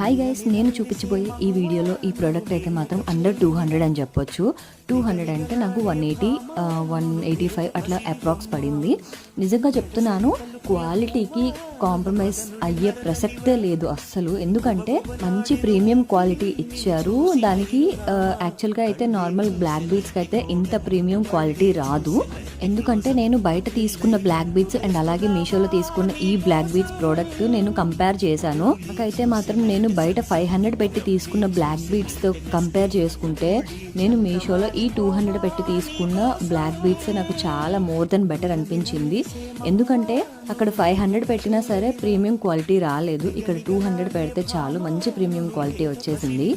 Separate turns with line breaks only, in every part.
Hi guys, నేను చూపించబోయే ఈ వీడియోలో ఈ ప్రోడక్ట్ అయితే మాత్రం అండర్ 200 అని చెప్పొచ్చు. 200 అంటే నాకు 180 185 అట్లా అప్రాక్స్ పడింది. నిజంగా చెప్తున్నాను, క్వాలిటీకి కాంప్రమైజ్ అయ్యే ప్రసక్తే లేదు అస్సలు. ఎందుకంటే మంచి ప్రీమియం క్వాలిటీ ఇచ్చారు. దానికి యాక్చువల్గా అయితే నార్మల్ బ్లాక్ బీడ్స్కి అయితే ఇంత ప్రీమియం క్వాలిటీ రాదు. ఎందుకంటే నేను బయట తీసుకున్న బ్లాక్ బీడ్స్ అండ్ అలాగే మీషోలో తీసుకున్న ఈ బ్లాక్ బీడ్స్ ప్రోడక్ట్ నేను కంపేర్ చేశాను. నాకైతే మాత్రం నేను బయట 500 పెట్టి తీసుకున్న బ్లాక్ బీడ్స్తో కంపేర్ చేసుకుంటే నేను మీషోలో ఈ 200 పెట్టి తీసుకున్న బ్లాక్ బీడ్స్ నాకు చాలా మోర్ దెన్ బెటర్ అనిపించింది. ఎందుకంటే అక్కడ 500 పెట్టినా సరే ప్రీమియం క్వాలిటీ రాలేదు. ఇక్కడ 200 పెడితే చాలు, మంచి ప్రీమియం క్వాలిటీ వచ్చేసింది.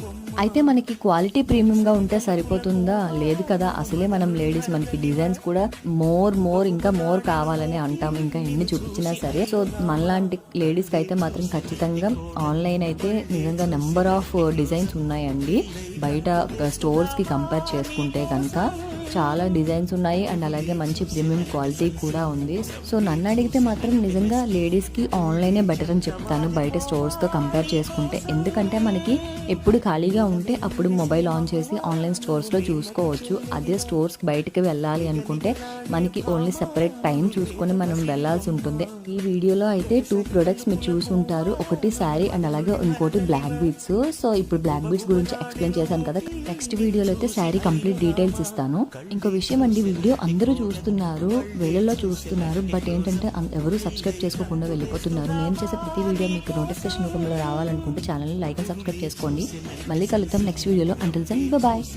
అయితే మనకి క్వాలిటీ ప్రీమియంగా ఉంటే సరిపోతుందా? లేదు కదా. అసలే మనం లేడీస్, మనకి డిజైన్స్ కూడా మోర్ ఇంకా మోర్ కావాలని అంటాం, ఇంకా ఎన్ని చూపించినా సరే. సో మనలాంటి లేడీస్కి అయితే మాత్రం ఖచ్చితంగా ఆన్లైన్ అయితే నిజంగా నెంబర్ ఆఫ్ డిజైన్స్ ఉన్నాయండి. బయట స్టోర్స్కి కంపేర్ చేసుకుంటే కనుక చాలా డిజైన్స్ ఉన్నాయి అండ్ అలాగే మంచి ప్రీమియం క్వాలిటీ కూడా ఉంది. సో నన్ను అడిగితే మాత్రం నిజంగా లేడీస్కి ఆన్లైనే బెటర్ అని చెప్తాను బయట స్టోర్స్తో కంపేర్ చేసుకుంటే. ఎందుకంటే మనకి ఎప్పుడు ఖాళీగా ఉంటే అప్పుడు మొబైల్ ఆన్ చేసి ఆన్లైన్ స్టోర్స్లో చూసుకోవచ్చు. అదే స్టోర్స్కి బయటకి వెళ్ళాలి అనుకుంటే మనకి ఓన్లీ సెపరేట్ టైం చూసుకొని మనం వెళ్ళాల్సి ఉంటుంది. ఈ వీడియోలో అయితే 2 ప్రొడక్ట్స్ మీరు చూసి ఉంటారు. ఒకటి శారీ అండ్ అలాగే ఇంకోటి బ్లాక్ బీడ్స్. సో ఇప్పుడు బ్లాక్ బీడ్స్ గురించి ఎక్స్ప్లెయిన్ చేశాను కదా. నెక్స్ట్ వీడియోలో అయితే శారీ కంప్లీట్ డీటెయిల్స్ ఇస్తాను. ఇంకో విషయం అండి, వీడియో అందరూ చూస్తున్నారు, వేళల్లో చూస్తున్నారు, బట్ ఏంటంటే ఎవరు సబ్స్క్రైబ్ చేసుకోకుండా వెళ్ళిపోతున్నారు. నేను చేసే ప్రతి వీడియో మీకు నోటిఫికేషన్ రూపంలో రావాలనుకుంటే ఛానల్ని లైక్ అండ్ సబ్స్క్రైబ్ చేసుకోండి. మళ్ళీ కలుద్దాం నెక్స్ట్ వీడియోలో. Until then bye.